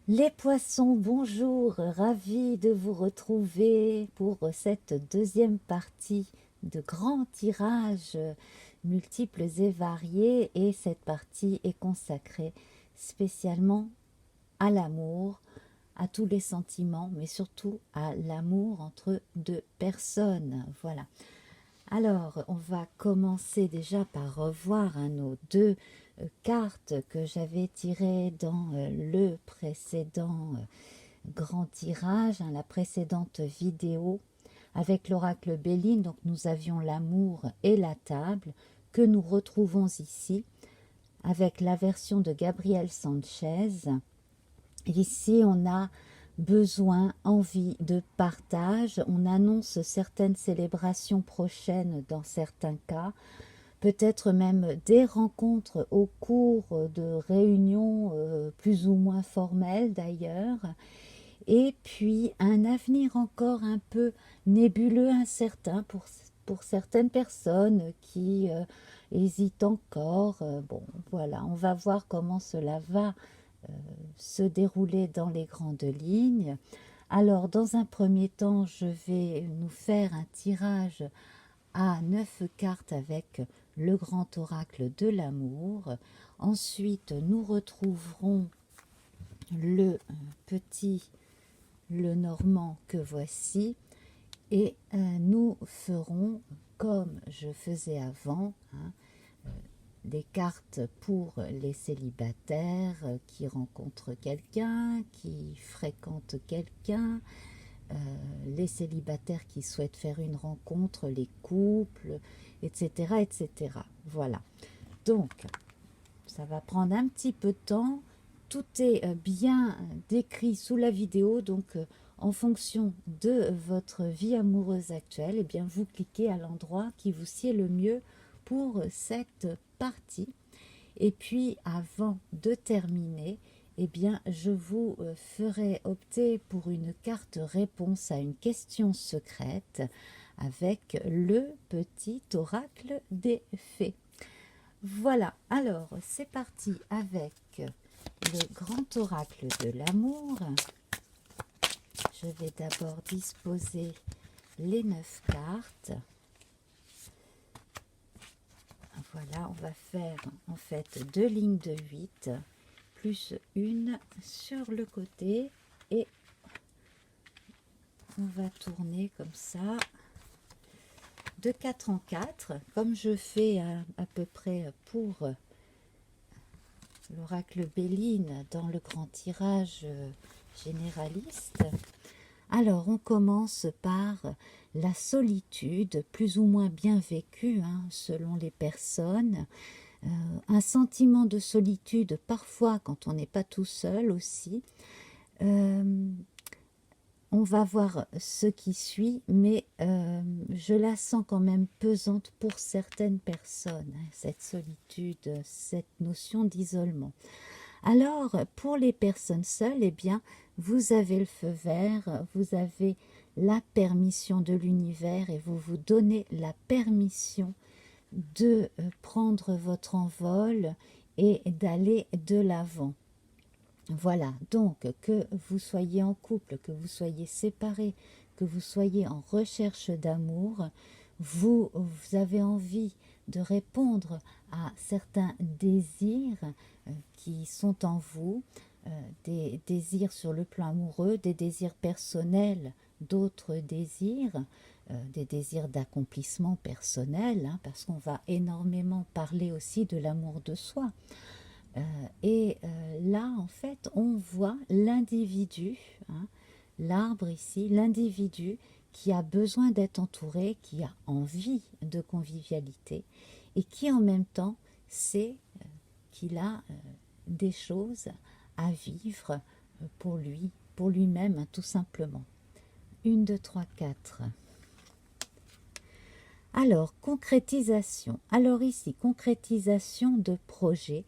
Les poissons, bonjour, ravi de vous retrouver pour cette deuxième partie de grand tirage multiples et variés, et cette partie est consacrée spécialement à l'amour, à tous les sentiments, mais surtout à l'amour entre deux personnes. Voilà. Alors, on va commencer déjà par revoir nos deux cartes que j'avais tirées dans le précédent grand tirage, la précédente vidéo avec l'oracle Béline. Donc, nous avions l'amour et la table que nous retrouvons ici avec la version de Gabriel Sanchez. Ici, on a besoin, envie de partage. On annonce certaines célébrations prochaines dans certains cas, peut-être même des rencontres au cours de réunions plus ou moins formelles d'ailleurs, et puis un avenir encore un peu nébuleux, incertain pour certaines personnes qui hésitent encore. Bon, voilà, on va voir comment cela va se dérouler dans les grandes lignes. Alors, dans un premier temps, je vais nous faire un tirage à 9 cartes avec le grand oracle de l'amour. Ensuite, nous retrouverons le petit, le normand que voici, et nous ferons comme je faisais avant, des cartes pour les célibataires qui rencontrent quelqu'un, qui fréquentent quelqu'un, les célibataires qui souhaitent faire une rencontre, les couples, etc., etc. Voilà. Donc, ça va prendre un petit peu de temps. Tout est bien décrit sous la vidéo, donc en fonction de votre vie amoureuse actuelle, eh bien, vous cliquez à l'endroit qui vous sied le mieux pour cette partie. Et puis, avant de terminer, eh bien, je vous ferai opter pour une carte réponse à une question secrète avec le petit oracle des fées. Voilà, alors c'est parti avec le grand oracle de l'amour. Je vais d'abord disposer les 9 cartes. Voilà, on va faire en fait 2 lignes de 8 plus une sur le côté, et on va tourner comme ça de 4 en 4 comme je fais à peu près pour l'oracle Béline dans le grand tirage généraliste. Alors, on commence par la solitude, plus ou moins bien vécue selon les personnes. Un sentiment de solitude, parfois quand on n'est pas tout seul aussi. On va voir ce qui suit, mais je la sens quand même pesante pour certaines personnes, cette solitude, cette notion d'isolement. Alors, pour les personnes seules, eh bien, vous avez le feu vert, vous avez la permission de l'univers, et vous vous donnez la permission de prendre votre envol et d'aller de l'avant. Voilà, donc que vous soyez en couple, que vous soyez séparés, que vous soyez en recherche d'amour, vous avez envie de répondre à certains désirs qui sont en vous, des désirs sur le plan amoureux, des désirs personnels, d'autres désirs, des désirs d'accomplissement personnel, parce qu'on va énormément parler aussi de l'amour de soi. Là, en fait, on voit l'individu, l'arbre ici, l'individu qui a besoin d'être entouré, qui a envie de convivialité, et qui en même temps sait qu'il a des choses à vivre pour lui, pour lui-même, tout simplement. 1, 2, 3, 4. Alors, concrétisation. Alors ici, concrétisation de projets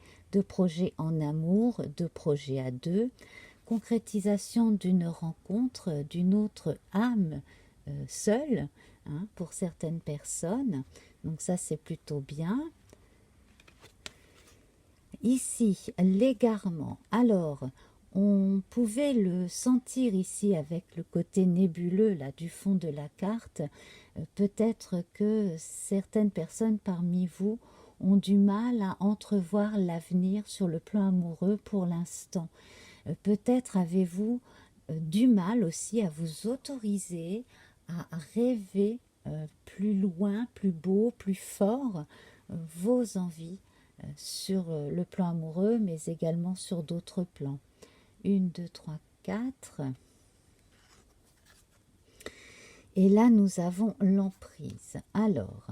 en amour, de projets à deux, concrétisation d'une rencontre d'une autre âme seule, pour certaines personnes. Donc ça, c'est plutôt bien. Ici, l'égarement. Alors, On pouvait le sentir ici avec le côté nébuleux là, du fond de la carte. Peut-être que certaines personnes parmi vous ont du mal à entrevoir l'avenir sur le plan amoureux pour l'instant. Peut-être avez-vous du mal aussi à vous autoriser à rêver plus loin, plus beau, plus fort vos envies sur le plan amoureux, mais également sur d'autres plans. 1, 2, 3, 4. Et là, nous avons l'emprise. Alors,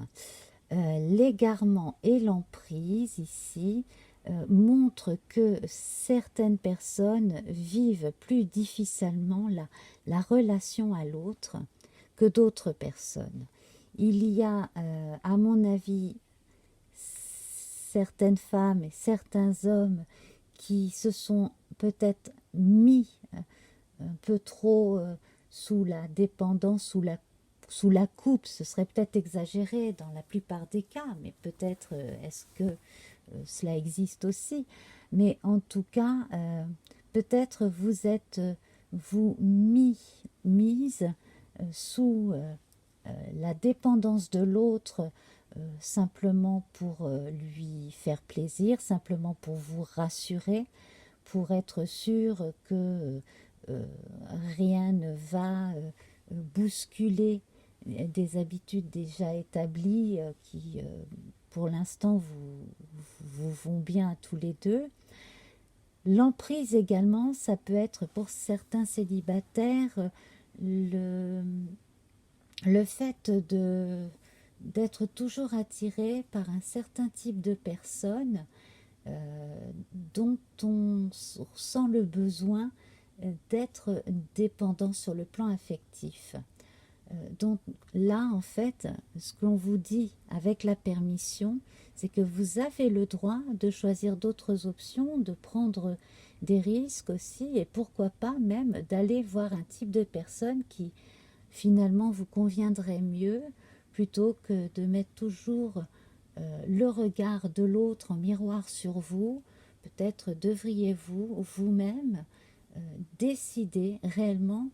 l'égarement et l'emprise ici montrent que certaines personnes vivent plus difficilement la relation à l'autre que d'autres personnes. Il y a, à mon avis, certaines femmes et certains hommes qui se sont peut-être mis un peu trop sous la dépendance, sous la coupe. Ce serait peut-être exagéré dans la plupart des cas, mais peut-être est-ce que cela existe aussi. Mais en tout cas, peut-être vous êtes vous mise sous la dépendance de l'autre simplement pour lui faire plaisir, simplement pour vous rassurer, pour être sûr que rien ne va bousculer des habitudes déjà établies qui, pour l'instant, vous vont bien à tous les deux. L'emprise également, ça peut être pour certains célibataires le fait d'être toujours attiré par un certain type de personne dont on sent le besoin d'être dépendant sur le plan affectif. Donc là, en fait, ce qu'on vous dit avec la permission, c'est que vous avez le droit de choisir d'autres options, de prendre des risques aussi, et pourquoi pas même d'aller voir un type de personne qui finalement vous conviendrait mieux, plutôt que de mettre toujours le regard de l'autre en miroir sur vous. Peut-être devriez-vous vous-même décider réellement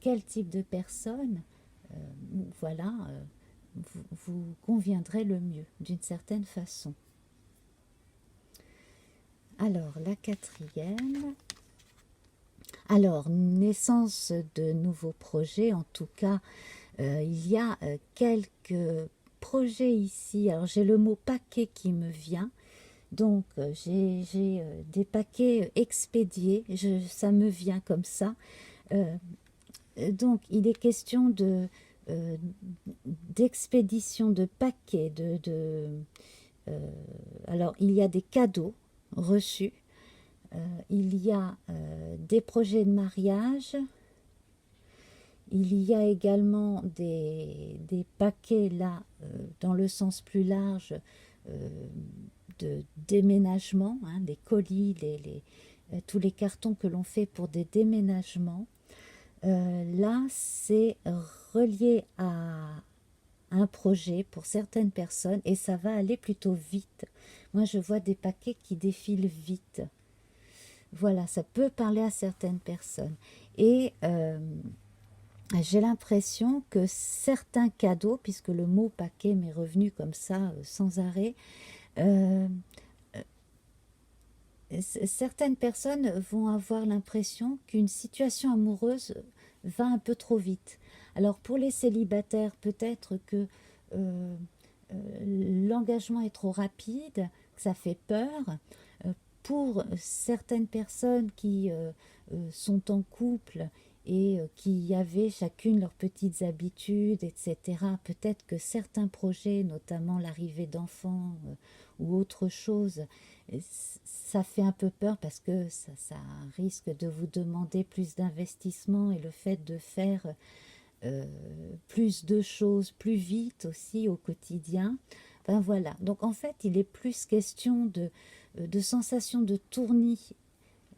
quel type de personne voilà, vous conviendrait le mieux d'une certaine façon. Alors, la quatrième. Alors, naissance de nouveaux projets, en tout cas, il y a quelques projets ici. Alors, j'ai le mot paquet qui me vient. Donc, j'ai des paquets expédiés, ça me vient comme ça. Donc, il est question d'expédition de paquets. Alors, il y a des cadeaux reçus. Il y a des projets de mariage. Il y a également des paquets, là, dans le sens plus large, de déménagement, hein, des colis, tous les cartons que l'on fait pour des déménagements. Là, c'est relié à un projet pour certaines personnes et ça va aller plutôt vite. Moi, je vois des paquets qui défilent vite. Voilà, ça peut parler à certaines personnes. Et j'ai l'impression que certains cadeaux, puisque le mot paquet m'est revenu comme ça sans arrêt, certaines personnes vont avoir l'impression qu'une situation amoureuse va un peu trop vite. Alors pour les célibataires, peut-être que l'engagement est trop rapide, que ça fait peur. Pour certaines personnes qui sont en couple et qui avaient chacune leurs petites habitudes, etc., peut-être que certains projets, notamment l'arrivée d'enfants ou autre chose, ça fait un peu peur parce que ça risque de vous demander plus d'investissement et le fait de faire plus de choses plus vite aussi au quotidien. Ben voilà, donc en fait il est plus question de sensations de tournis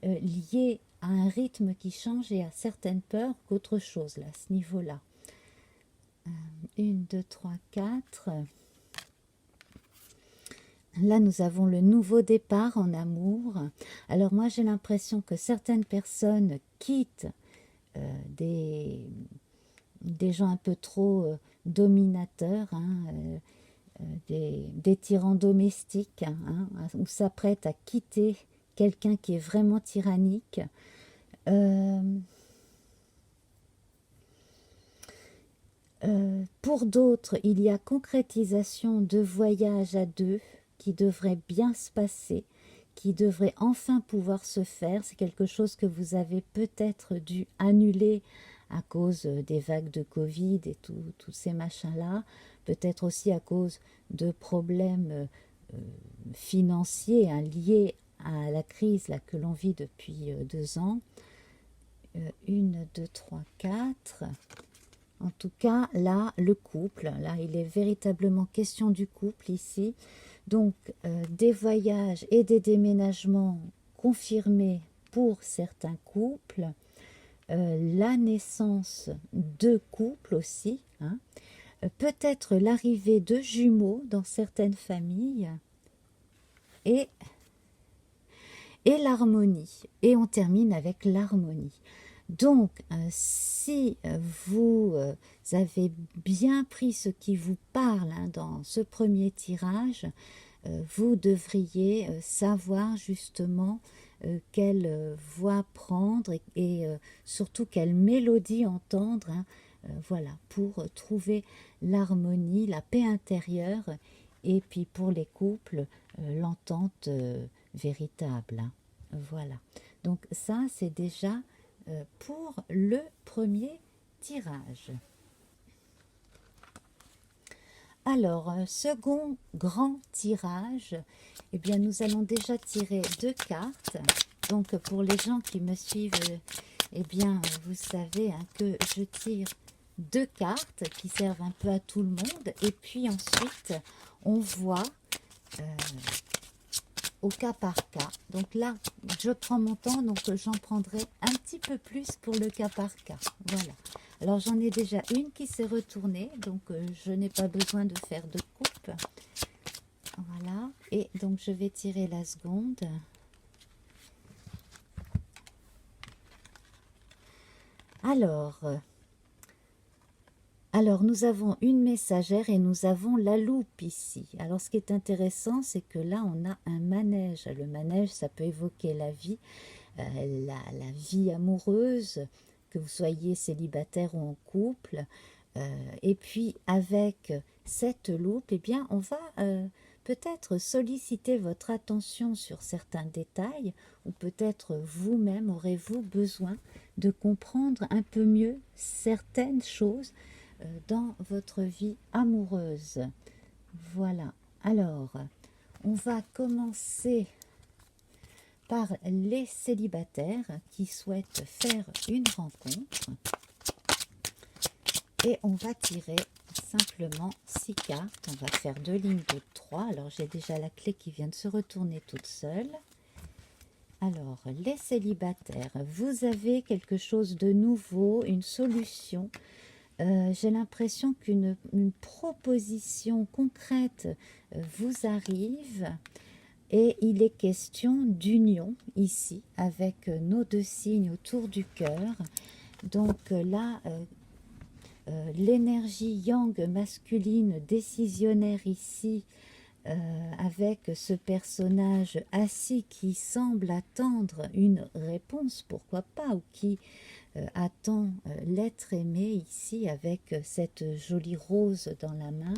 liées à un rythme qui change et à certaines peurs qu'autre chose là, à ce niveau-là. 1, 2, 3, 4. Là, nous avons le nouveau départ en amour. Alors moi, j'ai l'impression que certaines personnes quittent des gens un peu trop dominateurs, hein, des tyrans domestiques, hein, ou s'apprêtent à quitter quelqu'un qui est vraiment tyrannique. Pour d'autres, il y a concrétisation de voyages à deux qui devrait bien se passer, qui devrait enfin pouvoir se faire. C'est quelque chose que vous avez peut-être dû annuler à cause des vagues de Covid et tous ces machins-là, peut-être aussi à cause de problèmes financiers, hein, liés à la crise là, que l'on vit depuis 2 ans. 1, 2, 3, 4. En tout cas, là, le couple, là, il est véritablement question du couple ici. Donc, des voyages et des déménagements confirmés pour certains couples. La naissance de couples aussi. Hein. Peut-être l'arrivée de jumeaux dans certaines familles. Et l'harmonie. Et on termine avec l'harmonie. Donc, si vous avez bien pris ce qui vous parle hein, dans ce premier tirage, vous devriez savoir justement quelle voix prendre et surtout quelle mélodie entendre, hein, voilà, pour trouver l'harmonie, la paix intérieure, et puis pour les couples, l'entente véritable. Hein, voilà. Donc ça, c'est déjà pour le premier tirage. Alors, second grand tirage, eh bien, nous allons déjà tirer 2 cartes. Donc, pour les gens qui me suivent, eh bien, vous savez hein, que je tire 2 cartes qui servent un peu à tout le monde. Et puis ensuite, on voit au cas par cas. Donc là, je prends mon temps, donc j'en prendrai un petit peu plus pour le cas par cas. Voilà. Alors j'en ai déjà une qui s'est retournée, donc je n'ai pas besoin de faire de coupe. Voilà. Et donc je vais tirer la seconde. Alors, nous avons une messagère et nous avons la loupe ici. Alors, ce qui est intéressant, c'est que là, on a un manège. Le manège, ça peut évoquer la vie, la vie amoureuse, que vous soyez célibataire ou en couple. Et puis, avec cette loupe, eh bien, on va peut-être solliciter votre attention sur certains détails, ou peut-être vous-même aurez-vous besoin de comprendre un peu mieux certaines choses dans votre vie amoureuse. Voilà. Alors, on va commencer par les célibataires qui souhaitent faire une rencontre. Et on va tirer simplement 6 cartes. On va faire 2 lignes de 3. Alors, j'ai déjà la clé qui vient de se retourner toute seule. Alors, les célibataires, vous avez quelque chose de nouveau, une solution. J'ai l'impression qu'une proposition concrète vous arrive et il est question d'union ici avec nos 2 signes autour du cœur. Donc là, l'énergie yang masculine décisionnaire ici, avec ce personnage assis qui semble attendre une réponse, pourquoi pas, ou qui attend l'être aimé ici avec cette jolie rose dans la main,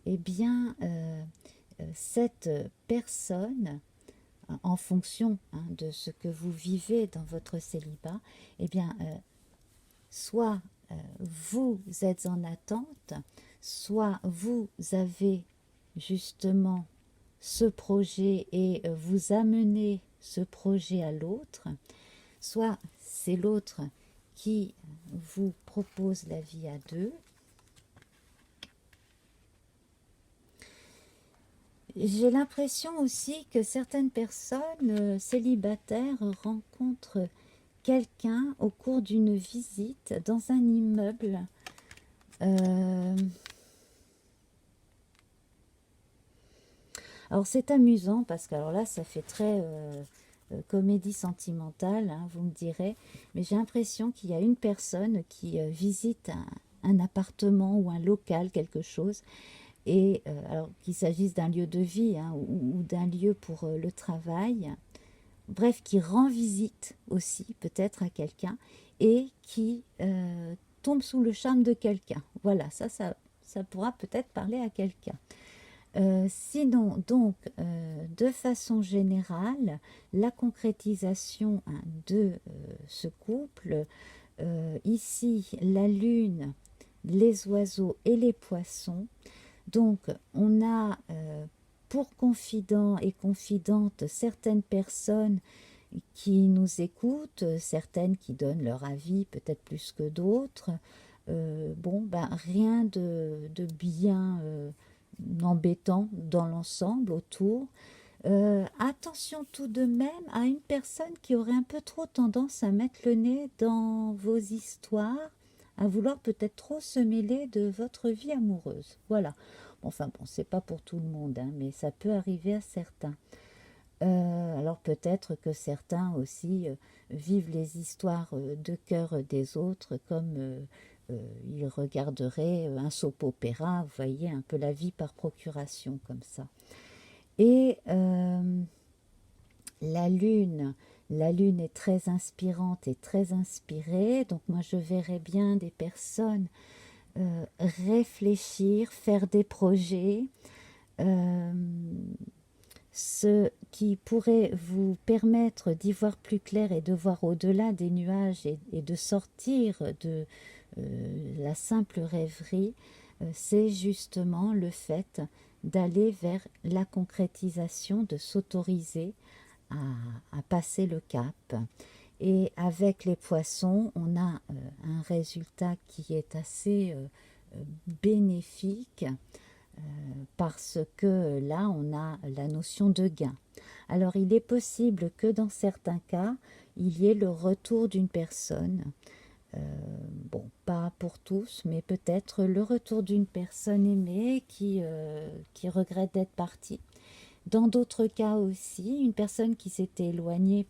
eh bien cette personne, en fonction hein, de ce que vous vivez dans votre célibat, eh bien soit vous êtes en attente, soit vous avez justement ce projet et vous amenez ce projet à l'autre, soit c'est l'autre qui vous propose la vie à 2. J'ai l'impression aussi que certaines personnes célibataires rencontrent quelqu'un au cours d'une visite dans un immeuble. Alors c'est amusant parce que alors là ça fait très comédie sentimentale, hein, vous me direz, mais j'ai l'impression qu'il y a une personne qui visite un appartement ou un local, quelque chose, et alors qu'il s'agisse d'un lieu de vie, hein, ou d'un lieu pour le travail, bref, qui rend visite aussi peut-être à quelqu'un et qui tombe sous le charme de quelqu'un. Voilà, ça pourra peut-être parler à quelqu'un. Sinon, donc, de façon générale, la concrétisation, hein, de ce couple, ici, la lune, les oiseaux et les poissons. Donc, on a pour confidents et confidentes certaines personnes qui nous écoutent, certaines qui donnent leur avis peut-être plus que d'autres. Bon, ben, rien de bien embêtant dans l'ensemble autour. Attention tout de même à une personne qui aurait un peu trop tendance à mettre le nez dans vos histoires, à vouloir peut-être trop se mêler de votre vie amoureuse. Voilà. Enfin bon, c'est pas pour tout le monde, hein, mais ça peut arriver à certains. Alors peut-être que certains aussi vivent les histoires de cœur des autres comme ils regarderaient un soap-opéra, vous voyez, un peu la vie par procuration comme ça. Et la lune, la lune est très inspirante et très inspirée, donc moi je verrais bien des personnes réfléchir, faire des projets, euh, ce qui pourrait vous permettre d'y voir plus clair et de voir au-delà des nuages et de sortir de la simple rêverie, c'est justement le fait d'aller vers la concrétisation, de s'autoriser à passer le cap. Et avec les poissons, on a un résultat qui est assez bénéfique, parce que là, on a la notion de gain. Alors, il est possible que dans certains cas, il y ait le retour d'une personne. Euh, bon, pas pour tous, mais peut-être le retour d'une personne aimée qui regrette d'être partie. Dans d'autres cas aussi, une personne qui s'était éloignée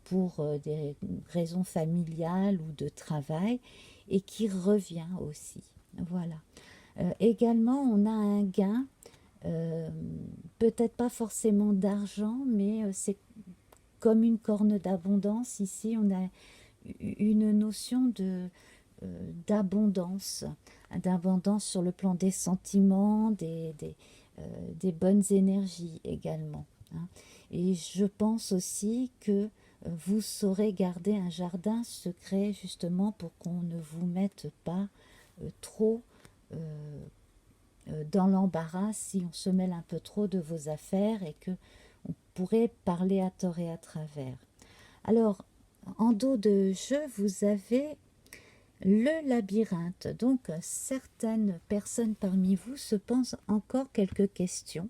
pour des raisons familiales ou de travail et qui revient aussi. Voilà. Également, on a un gain, euh, peut-être pas forcément d'argent, mais c'est comme une corne d'abondance. Ici, on a une notion d'abondance, d'abondance sur le plan des sentiments, des bonnes énergies également, hein. Et je pense aussi que vous saurez garder un jardin secret justement pour qu'on ne vous mette pas trop dans l'embarras si on se mêle un peu trop de vos affaires et que on pourrait parler à tort et à travers. Alors, en dos de jeu, vous avez le labyrinthe. Donc, certaines personnes parmi vous se posent encore quelques questions.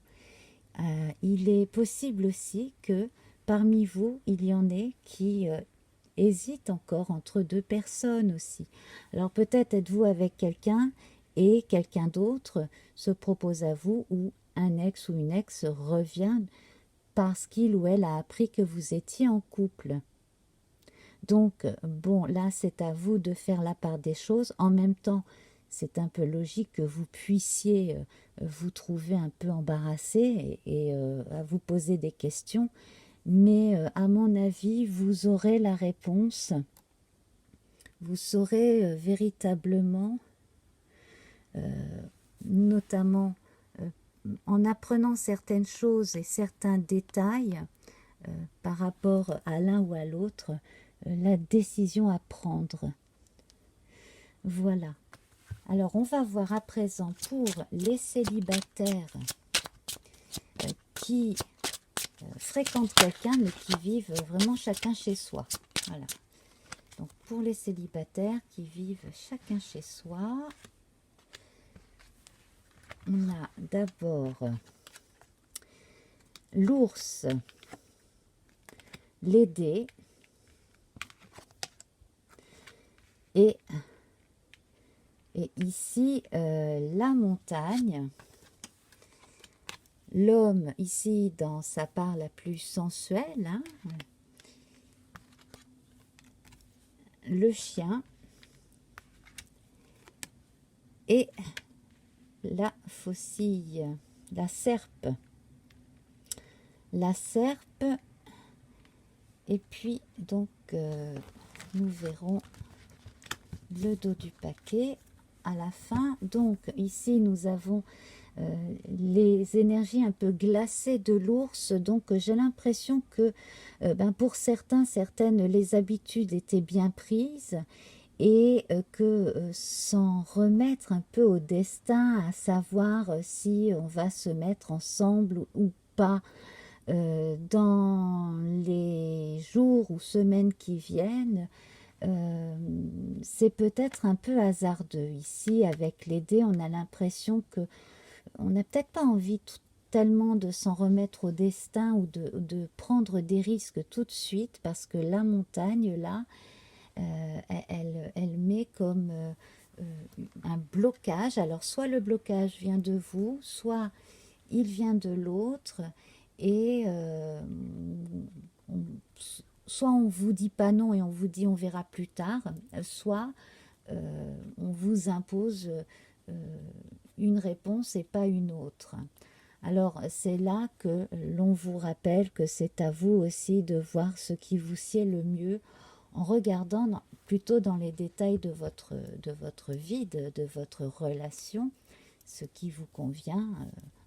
Il est possible aussi que parmi vous, il y en ait qui hésitent encore entre deux personnes aussi. Alors, peut-être êtes-vous avec quelqu'un et quelqu'un d'autre se propose à vous, ou un ex ou une ex revient parce qu'il ou elle a appris que vous étiez en couple. Donc, bon, là, c'est à vous de faire la part des choses. En même temps, c'est un peu logique que vous puissiez vous trouver un peu embarrassé et à vous poser des questions. Mais à mon avis, vous aurez la réponse. Vous saurez véritablement, notamment en apprenant certaines choses et certains détails par rapport à l'un ou à l'autre, la décision à prendre. Voilà. Alors, on va voir à présent pour les célibataires qui fréquentent quelqu'un, mais qui vivent vraiment chacun chez soi. Voilà. Donc, pour les célibataires qui vivent chacun chez soi, on a d'abord l'ours, les dés et ici la montagne. l'homme ici dans sa part la plus sensuelle, hein, le chien et la faucille, la serpe. La serpe, et puis donc nous verrons le dos du paquet à la fin. Donc ici nous avons les énergies un peu glacées de l'ours, donc j'ai l'impression que pour certaines, les habitudes étaient bien prises et que s'en remettre un peu au destin, à savoir si on va se mettre ensemble ou pas dans les jours ou semaines qui viennent, c'est peut-être un peu hasardeux. Ici, avec les dés, on a l'impression que on n'a peut-être pas envie tellement de s'en remettre au destin ou de prendre des risques tout de suite, parce que la montagne, là, elle met comme un blocage. Alors, soit le blocage vient de vous, soit il vient de l'autre, et on, soit on vous dit pas non et on vous dit on verra plus tard, soit on vous impose une réponse et pas une autre. Alors c'est là que l'on vous rappelle que c'est à vous aussi de voir ce qui vous sied le mieux en regardant plutôt dans les détails de votre vie, de votre relation, ce qui vous convient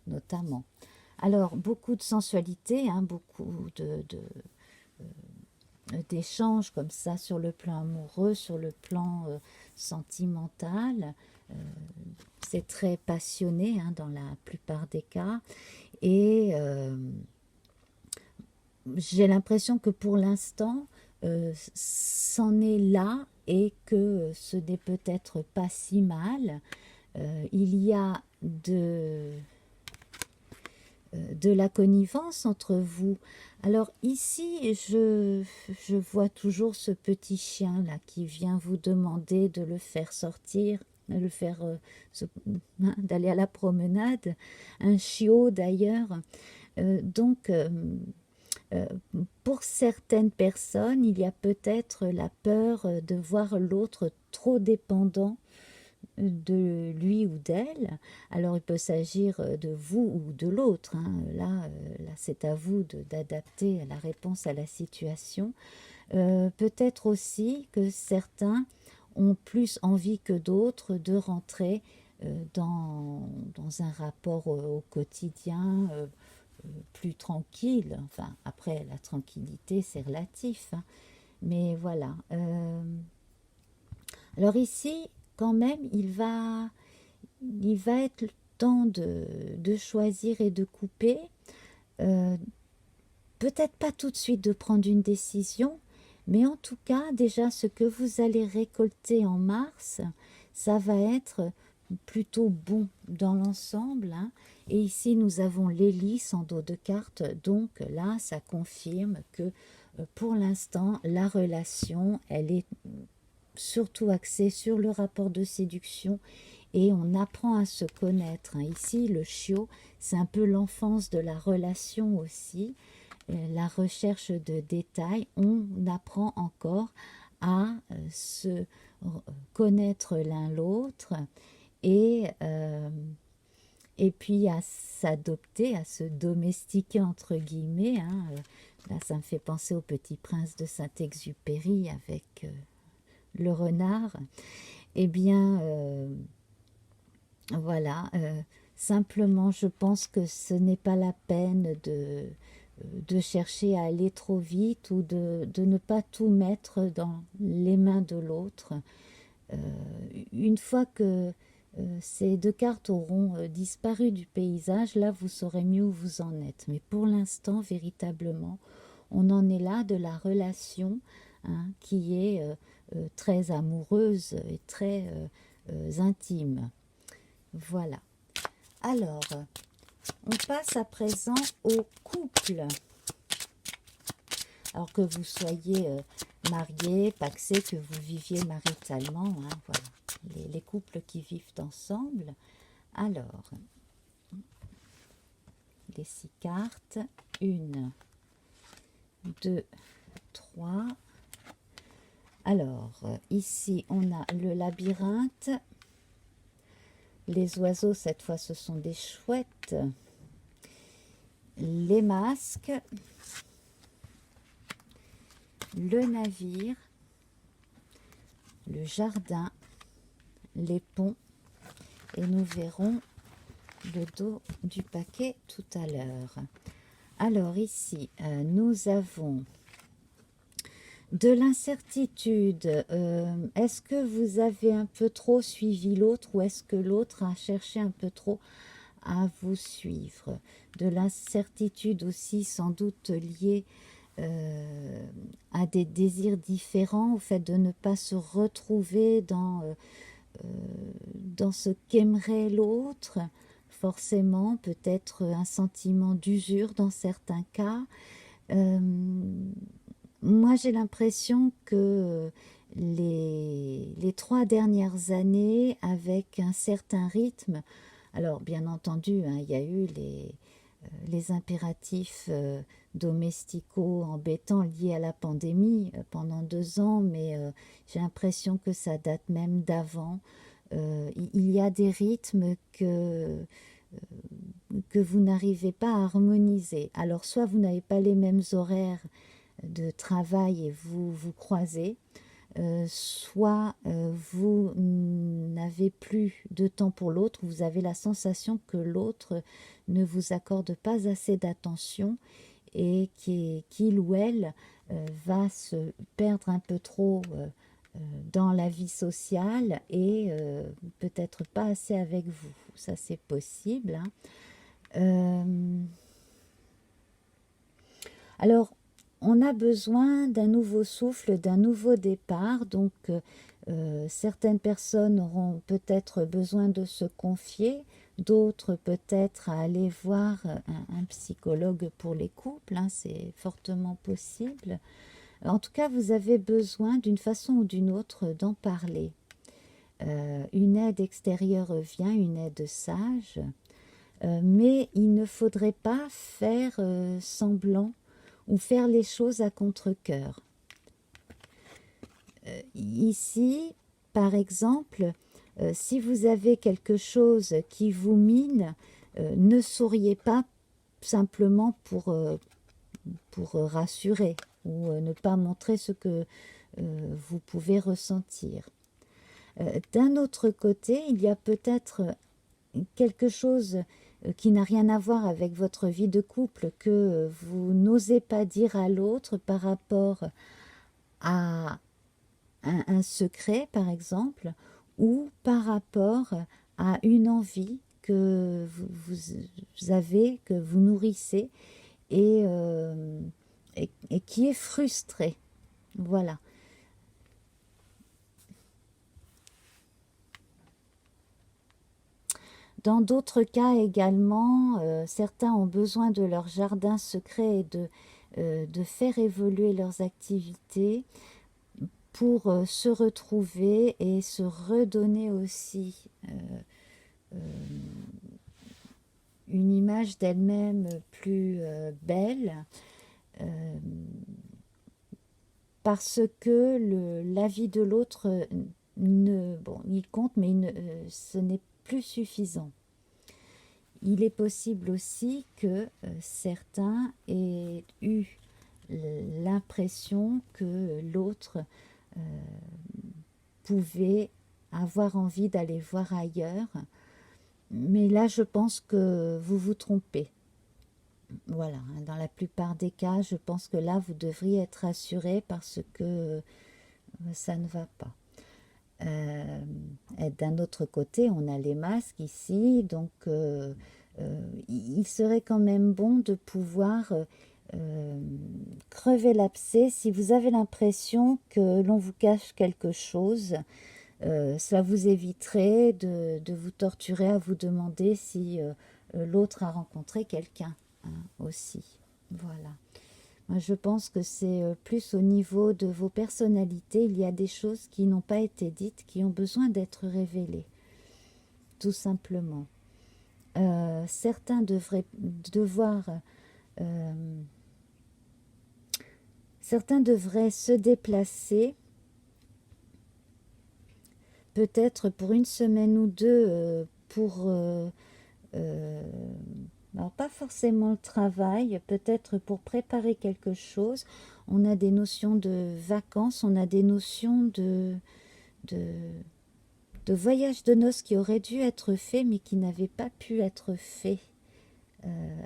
notamment. Alors beaucoup de sensualité, hein, beaucoup d'échanges comme ça sur le plan amoureux, sur le plan sentimental. C'est très passionné hein, dans la plupart des cas. Et j'ai l'impression que pour l'instant, c'en est là et que ce n'est peut-être pas si mal. Il y a de la connivence entre vous. Alors ici, je vois toujours ce petit chien là qui vient vous demander de le faire sortir, de le faire d'aller à la promenade, un chiot d'ailleurs. Donc pour certaines personnes, il y a peut-être la peur de voir l'autre trop dépendant de lui ou d'elle. Alors il peut s'agir de vous ou de l'autre, hein. Là c'est à vous d'adapter la réponse à la situation. Peut-être aussi que certains ont plus envie que d'autres de rentrer dans un rapport au quotidien plus tranquille. Enfin après la tranquillité c'est relatif, hein. Mais voilà. Alors ici quand même, il va être le temps de choisir et de couper. Peut-être pas tout de suite de prendre une décision, mais en tout cas, déjà, ce que vous allez récolter en mars, ça va être plutôt bon dans l'ensemble, hein. Et ici, nous avons l'hélice en dos de carte, donc là, ça confirme que pour l'instant, la relation, elle est surtout axé sur le rapport de séduction et on apprend à se connaître, hein. Ici, le chiot, c'est un peu l'enfance de la relation aussi, la recherche de détails. On apprend encore à se connaître l'un l'autre et puis à s'adopter, à se domestiquer entre guillemets, hein. Là, ça me fait penser au Petit Prince de Saint-Exupéry avec le renard. Eh bien, voilà, simplement, je pense que ce n'est pas la peine de chercher à aller trop vite ou de ne pas tout mettre dans les mains de l'autre. Une fois que ces deux cartes auront disparu du paysage, là, vous saurez mieux où vous en êtes. Mais pour l'instant, véritablement, on en est là de la relation, hein, qui est très amoureuse et très intime. Voilà. Alors, on passe à présent au couple. Alors que vous soyez marié, pacsé, que vous viviez maritalement, hein, voilà, les couples qui vivent ensemble. Alors, les 6 cartes. 1, 2, 3. Alors, ici, on a le labyrinthe. Les oiseaux, cette fois, ce sont des chouettes. Les masques. Le navire. Le jardin. Les ponts. Et nous verrons le dos du paquet tout à l'heure. Alors, ici, nous avons de l'incertitude. Est-ce que vous avez un peu trop suivi l'autre ou est-ce que l'autre a cherché un peu trop à vous suivre? De l'incertitude aussi sans doute liée à des désirs différents, au fait de ne pas se retrouver dans ce qu'aimerait l'autre. Forcément, peut-être un sentiment d'usure dans certains cas. Moi, j'ai l'impression que les 3 dernières années, avec un certain rythme, alors bien entendu, hein, il y a eu les impératifs domesticaux embêtants liés à la pandémie pendant 2 ans, mais j'ai l'impression que ça date même d'avant. Il y a des rythmes que vous n'arrivez pas à harmoniser. Alors, soit vous n'avez pas les mêmes horaires de travail et vous vous croisez, soit vous n'avez plus de temps pour l'autre, vous avez la sensation que l'autre ne vous accorde pas assez d'attention et qu'il ou elle va se perdre un peu trop dans la vie sociale et peut-être pas assez avec vous. Ça, c'est possible, hein. Alors, on a besoin d'un nouveau souffle, d'un nouveau départ. Donc, certaines personnes auront peut-être besoin de se confier, d'autres peut-être à aller voir un psychologue pour les couples, hein, c'est fortement possible. En tout cas, vous avez besoin d'une façon ou d'une autre d'en parler. Une aide extérieure vient, une aide sage, mais il ne faudrait pas faire semblant ou faire les choses à contre-cœur. Ici, par exemple, si vous avez quelque chose qui vous mine, ne souriez pas simplement pour rassurer ou ne pas montrer ce que vous pouvez ressentir. D'un autre côté, il y a peut-être quelque chose qui n'a rien à voir avec votre vie de couple que vous n'osez pas dire à l'autre par rapport à un secret, par exemple, ou par rapport à une envie que vous avez, que vous nourrissez et qui est frustrée. Voilà. Dans d'autres cas également, certains ont besoin de leur jardin secret et de faire évoluer leurs activités pour se retrouver et se redonner aussi une image d'elle-même plus belle, parce que l'avis de l'autre, bon, il compte, mais ce n'est plus suffisant. Il est possible aussi que certains aient eu l'impression que l'autre pouvait avoir envie d'aller voir ailleurs. Mais là, je pense que vous vous trompez. Voilà, dans la plupart des cas, je pense que là, vous devriez être assuré parce que ça ne va pas. D'un autre côté, on a les masques ici, donc il serait quand même bon de pouvoir crever l'abcès. Si vous avez l'impression que l'on vous cache quelque chose, cela vous éviterait de vous torturer à vous demander si l'autre a rencontré quelqu'un, hein, aussi. Voilà. Moi, je pense que c'est plus au niveau de vos personnalités. Il y a des choses qui n'ont pas été dites, qui ont besoin d'être révélées, tout simplement. Certains devraient se déplacer, peut-être pour une semaine ou deux, alors pas forcément le travail, peut-être pour préparer quelque chose. On a des notions de vacances, on a des notions de, de voyage de noces qui auraient dû être faits mais qui n'avaient pas pu être faits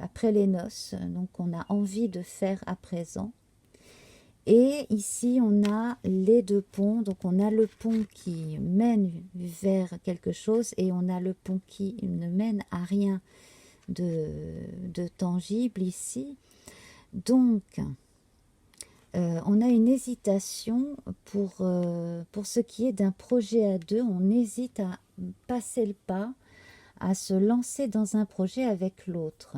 après les noces. Donc on a envie de faire à présent. Et ici, on a les deux ponts. Donc, on a le pont qui mène vers quelque chose et on a le pont qui ne mène à rien de tangible ici. Donc, on a une hésitation pour ce qui est d'un projet à deux. On hésite à passer le pas, à se lancer dans un projet avec l'autre.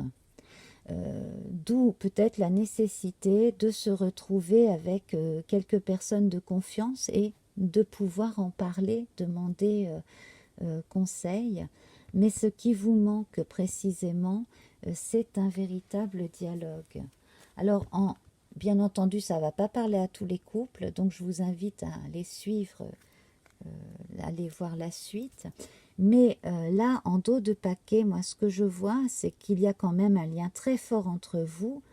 D'où peut-être la nécessité de se retrouver avec quelques personnes de confiance et de pouvoir en parler, demander conseil. Mais ce qui vous manque précisément, c'est un véritable dialogue. Alors, bien entendu, ça ne va pas parler à tous les couples, donc je vous invite à les suivre, aller voir la suite. Mais là, en dos de paquet, moi, ce que je vois, c'est qu'il y a quand même un lien très fort entre vous.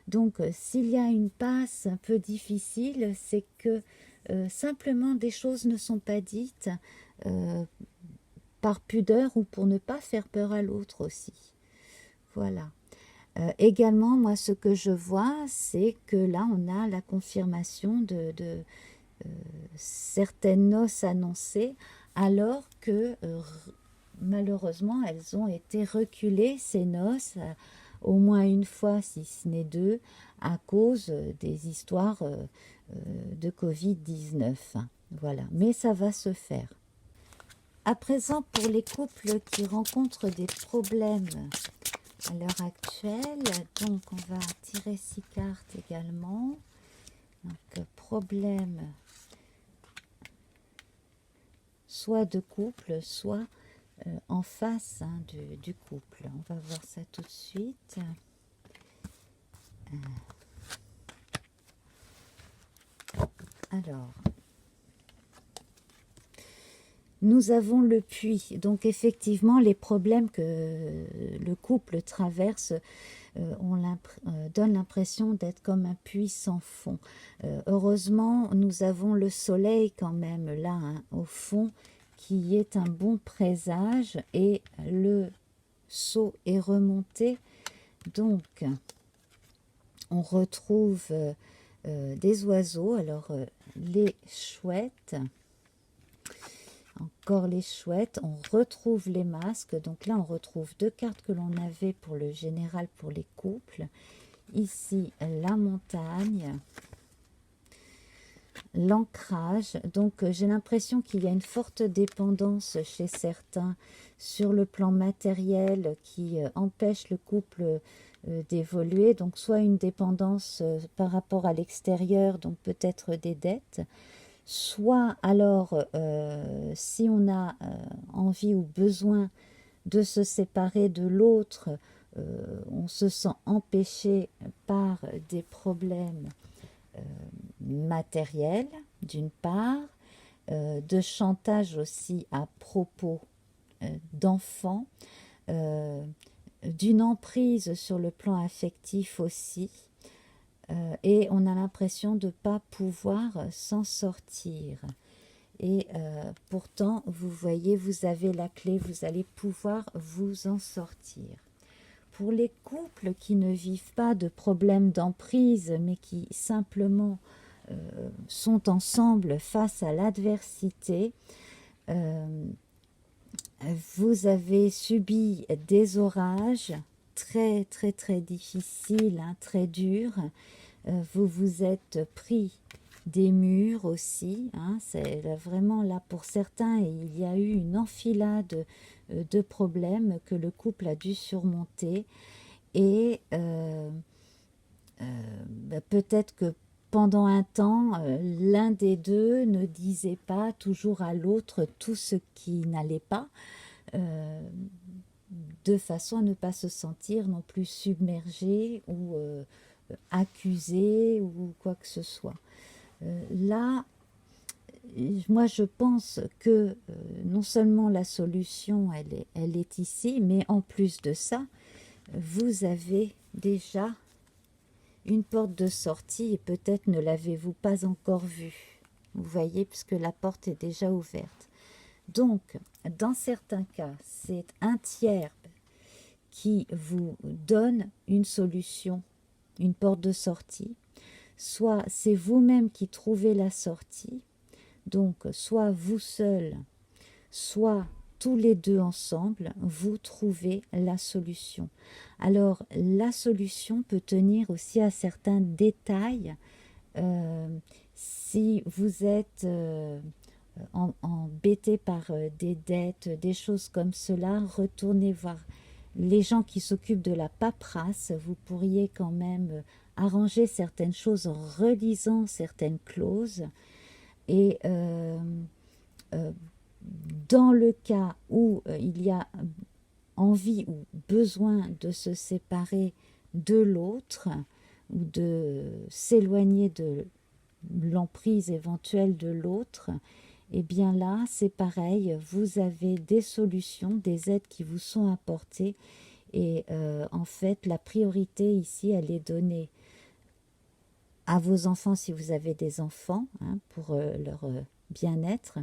Donc, s'il y a une passe un peu difficile, c'est que simplement des choses ne sont pas dites par pudeur ou pour ne pas faire peur à l'autre aussi. Voilà. Également, moi, ce que je vois, c'est que là, on a la confirmation de certaines noces annoncées, alors que malheureusement, elles ont été reculées, ces noces, au moins une fois, si ce n'est deux, à cause des histoires de Covid-19. Voilà, mais ça va se faire. À présent, pour les couples qui rencontrent des problèmes à l'heure actuelle, donc on va tirer 6 cartes également. Donc, problème soit de couple, soit en face du couple. On va voir ça tout de suite. Alors, nous avons le puits. Donc effectivement, les problèmes que le couple traverse donnent l'impression d'être comme un puits sans fond. Heureusement, nous avons le soleil quand même là, hein, au fond, qui est un bon présage, et le seau est remonté. Donc, on retrouve des oiseaux. Alors, les chouettes... Encore les chouettes, on retrouve les masques. Donc là, on retrouve deux cartes que l'on avait pour le général pour les couples. Ici, la montagne, l'ancrage. Donc, j'ai l'impression qu'il y a une forte dépendance chez certains sur le plan matériel qui empêche le couple d'évoluer. Donc, soit une dépendance par rapport à l'extérieur, donc peut-être des dettes. Soit alors, si on a envie ou besoin de se séparer de l'autre, on se sent empêché par des problèmes matériels, d'une part, de chantage aussi à propos d'enfants, d'une emprise sur le plan affectif aussi. Et on a l'impression de ne pas pouvoir s'en sortir. Et pourtant, vous voyez, vous avez la clé, vous allez pouvoir vous en sortir. Pour les couples qui ne vivent pas de problèmes d'emprise, mais qui simplement sont ensemble face à l'adversité, vous avez subi des orages très très très difficiles, hein, très durs. Vous vous êtes pris des murs aussi, hein, c'est vraiment là pour certains, et il y a eu une enfilade de problèmes que le couple a dû surmonter. Et peut-être que pendant un temps, l'un des deux ne disait pas toujours à l'autre tout ce qui n'allait pas. de façon à ne pas se sentir non plus submergé ou accusé ou quoi que ce soit. Là, moi je pense que non seulement la solution elle est ici, mais en plus de ça, vous avez déjà une porte de sortie et peut-être ne l'avez-vous pas encore vue. Vous voyez, puisque la porte est déjà ouverte. Donc, dans certains cas, c'est un tiers qui vous donne une solution, une porte de sortie. Soit c'est vous-même qui trouvez la sortie, donc soit vous seul, soit tous les deux ensemble, vous trouvez la solution. Alors, la solution peut tenir aussi à certains détails. Si vous êtes embêté par des dettes, des choses comme cela, retournez voir les gens qui s'occupent de la paperasse. Vous pourriez quand même arranger certaines choses en relisant certaines clauses. Et dans le cas où il y a envie ou besoin de se séparer de l'autre ou de s'éloigner de l'emprise éventuelle de l'autre, et bien là, c'est pareil, vous avez des solutions, des aides qui vous sont apportées et en fait, la priorité ici, elle est donnée à vos enfants si vous avez des enfants, hein, pour leur bien-être.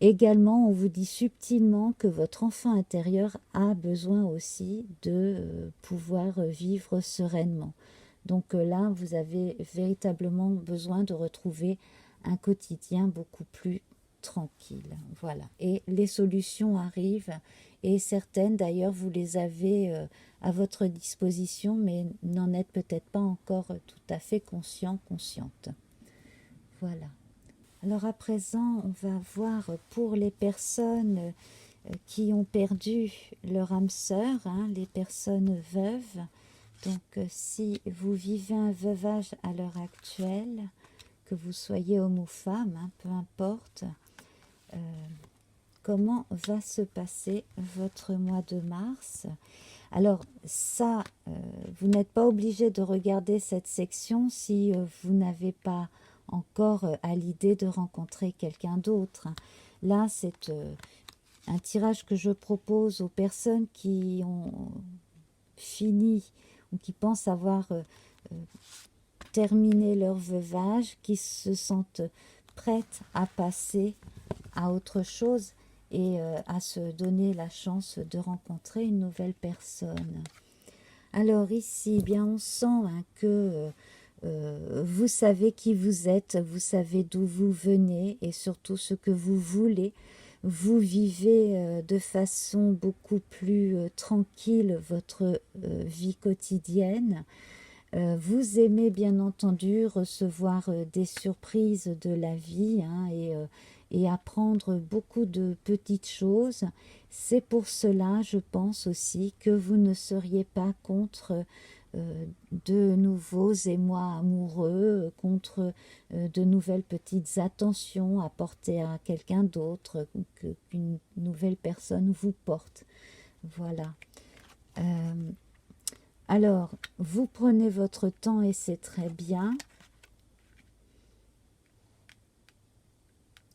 Également, on vous dit subtilement que votre enfant intérieur a besoin aussi de pouvoir vivre sereinement. Donc là, vous avez véritablement besoin de retrouver un quotidien beaucoup plus tranquille. Voilà. Et les solutions arrivent, et certaines d'ailleurs, vous les avez à votre disposition, mais n'en êtes peut-être pas encore tout à fait conscient, consciente. Voilà. Alors à présent, on va voir pour les personnes qui ont perdu leur âme sœur, hein, les personnes veuves. Donc si vous vivez un veuvage à l'heure actuelle, que vous soyez homme ou femme, hein, peu importe, comment va se passer votre mois de mars? Alors ça, vous n'êtes pas obligé de regarder cette section si vous n'avez pas encore à l'idée de rencontrer quelqu'un d'autre. Là, c'est un tirage que je propose aux personnes qui ont fini ou qui pensent avoir terminé leur veuvage, qui se sentent prêtes à passer à autre chose et à se donner la chance de rencontrer une nouvelle personne. Alors ici, bien on sent hein, que vous savez qui vous êtes, vous savez d'où vous venez et surtout ce que vous voulez. Vous vivez de façon beaucoup plus tranquille votre vie quotidienne. Vous aimez bien entendu recevoir des surprises de la vie hein, et apprendre beaucoup de petites choses. C'est pour cela, je pense aussi, que vous ne seriez pas contre de nouveaux émois amoureux, contre de nouvelles petites attentions apportées à quelqu'un d'autre, qu'une nouvelle personne vous porte. Voilà. Alors, vous prenez votre temps et c'est très bien.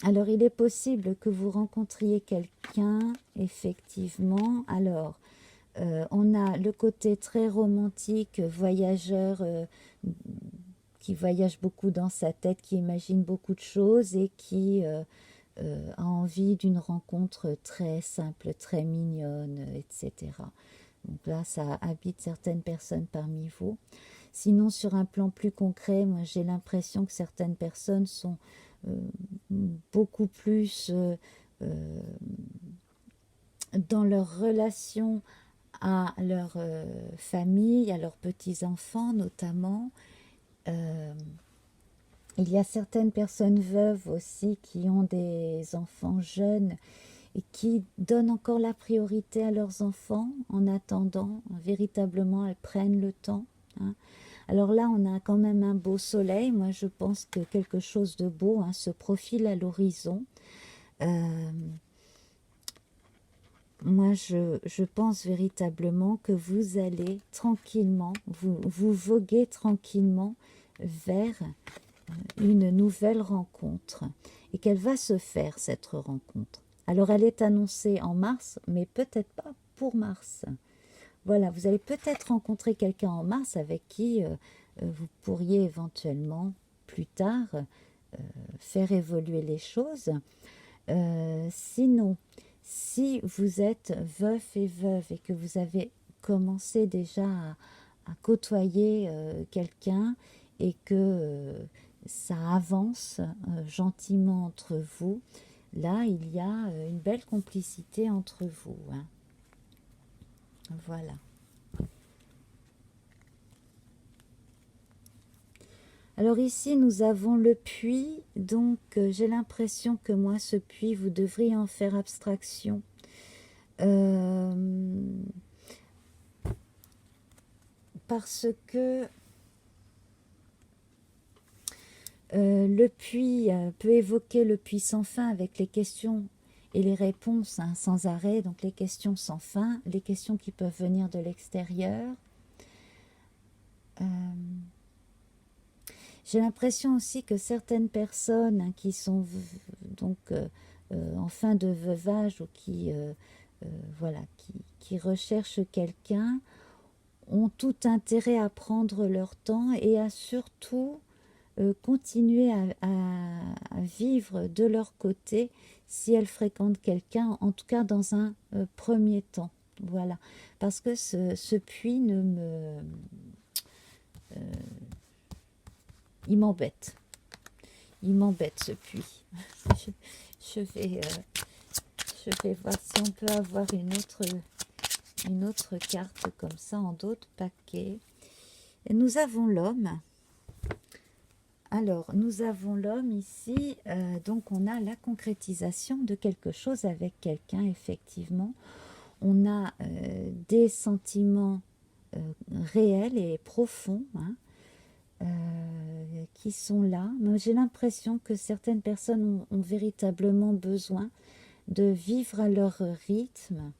Alors, il est possible que vous rencontriez quelqu'un, effectivement. Alors, on a le côté très romantique, voyageur, qui voyage beaucoup dans sa tête, qui imagine beaucoup de choses et qui a envie d'une rencontre très simple, très mignonne, etc. Donc là, ça habite certaines personnes parmi vous. Sinon, sur un plan plus concret, moi j'ai l'impression que certaines personnes sont beaucoup plus dans leur relation à leur famille, à leurs petits-enfants notamment. Il y a certaines personnes veuves aussi qui ont des enfants jeunes et qui donnent encore la priorité à leurs enfants en attendant, véritablement, elles prennent le temps. Hein. Alors là, on a quand même un beau soleil. Moi, je pense que quelque chose de beau hein, se profile à l'horizon. moi, je pense véritablement que vous allez tranquillement, vous voguez tranquillement vers une nouvelle rencontre et qu'elle va se faire, cette rencontre. Alors, elle est annoncée en mars, mais peut-être pas pour mars. Voilà, vous allez peut-être rencontrer quelqu'un en mars avec qui vous pourriez éventuellement, plus tard, faire évoluer les choses. Sinon, si vous êtes veuf et veuve et que vous avez commencé déjà à côtoyer quelqu'un et que ça avance gentiment entre vous, là, il y a une belle complicité entre vous. Hein. Voilà. Alors ici, nous avons le puits, donc j'ai l'impression que moi, ce puits, vous devriez en faire abstraction. Parce que le puits peut évoquer le puits sans fin avec les questions et les réponses hein, sans arrêt, donc les questions sans fin, les questions qui peuvent venir de l'extérieur. J'ai l'impression aussi que certaines personnes hein, qui sont donc en fin de veuvage ou qui voilà, qui recherchent quelqu'un ont tout intérêt à prendre leur temps et à surtout continuer à vivre de leur côté si elles fréquentent quelqu'un, en tout cas dans un premier temps. Voilà, parce que ce puits ne me... il m'embête. Il m'embête ce puits. je vais voir si on peut avoir une autre carte comme ça en d'autres paquets. Et nous avons l'homme. Alors, nous avons l'homme ici, donc on a la concrétisation de quelque chose avec quelqu'un, effectivement. On a des sentiments réels et profonds hein, qui sont là. J'ai l'impression que certaines personnes ont véritablement besoin de vivre à leur rythme,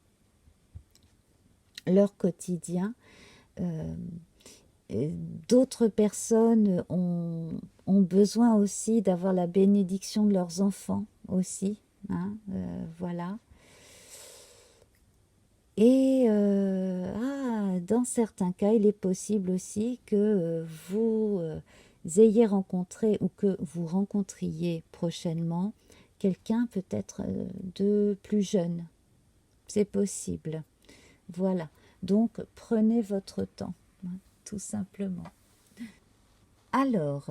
leur quotidien. D'autres personnes ont besoin aussi d'avoir la bénédiction de leurs enfants aussi. Hein, voilà. Et dans certains cas, il est possible aussi que vous ayez rencontré ou que vous rencontriez prochainement quelqu'un peut-être de plus jeune. C'est possible. Voilà. Donc, prenez votre temps, hein, tout simplement. Alors,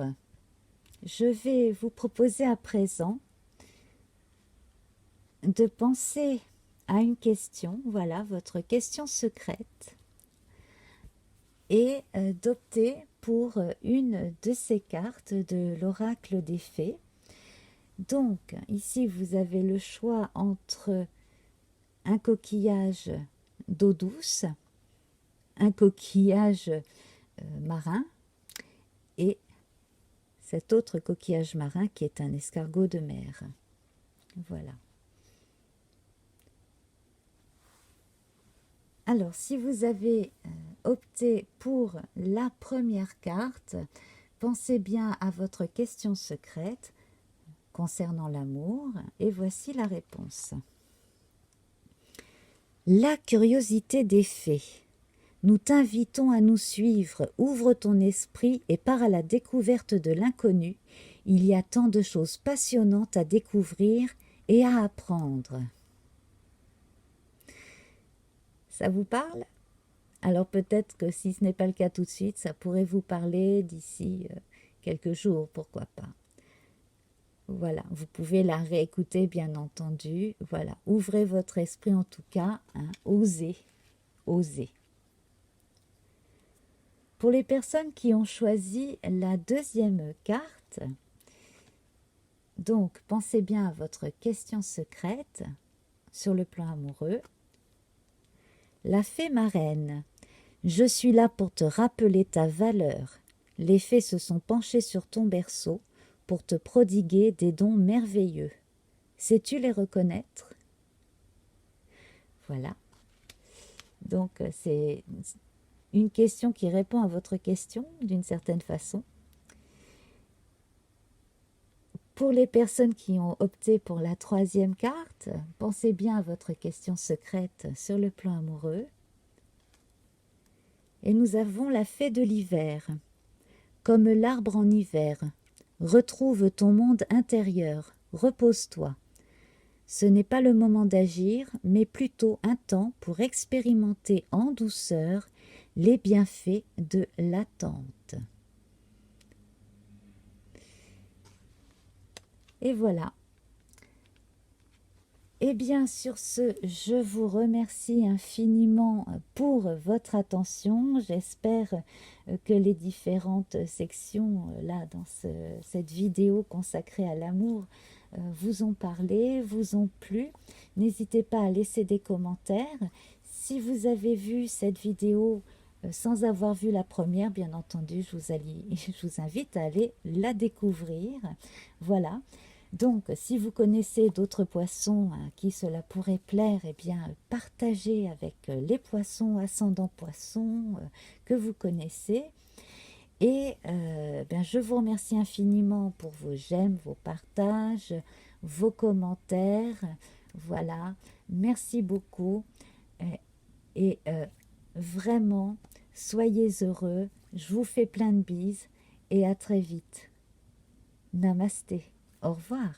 je vais vous proposer à présent de penser à une question, voilà, votre question secrète, et d'opter pour une de ces cartes de l'oracle des fées. Donc, ici, vous avez le choix entre un coquillage d'eau douce, un coquillage marin, et cet autre coquillage marin qui est un escargot de mer. Voilà. Alors, si vous avez opté pour la première carte, pensez bien à votre question secrète concernant l'amour, et voici la réponse. La curiosité des fées. Nous t'invitons à nous suivre, ouvre ton esprit et pars à la découverte de l'inconnu. Il y a tant de choses passionnantes à découvrir et à apprendre. Ça vous parle? Alors peut-être que si ce n'est pas le cas tout de suite, ça pourrait vous parler d'ici quelques jours, pourquoi pas. Voilà, vous pouvez la réécouter bien entendu. Voilà, ouvrez votre esprit en tout cas, hein, osez, osez. Pour les personnes qui ont choisi la deuxième carte, donc pensez bien à votre question secrète sur le plan amoureux. La fée marraine, je suis là pour te rappeler ta valeur. Les fées se sont penchées sur ton berceau pour te prodiguer des dons merveilleux. Sais-tu les reconnaître? Voilà. Donc, c'est une question qui répond à votre question d'une certaine façon. Pour les personnes qui ont opté pour la troisième carte, pensez bien à votre question secrète sur le plan amoureux. Et nous avons la fée de l'hiver. Comme l'arbre en hiver, retrouve ton monde intérieur, repose-toi. Ce n'est pas le moment d'agir, mais plutôt un temps pour expérimenter en douceur les bienfaits de l'attente. Et voilà. Et bien sur ce, je vous remercie infiniment pour votre attention. J'espère que les différentes sections là dans cette vidéo consacrée à l'amour vous ont parlé, vous ont plu. N'hésitez pas à laisser des commentaires. Si vous avez vu cette vidéo sans avoir vu la première, bien entendu, je vous invite à aller la découvrir. Voilà. Donc, si vous connaissez d'autres poissons à qui cela pourrait plaire, eh bien, partagez avec les poissons, ascendant poissons que vous connaissez. Et je vous remercie infiniment pour vos j'aime, vos partages, vos commentaires. Voilà, merci beaucoup. Et vraiment, soyez heureux. Je vous fais plein de bises et à très vite. Namasté. Au revoir.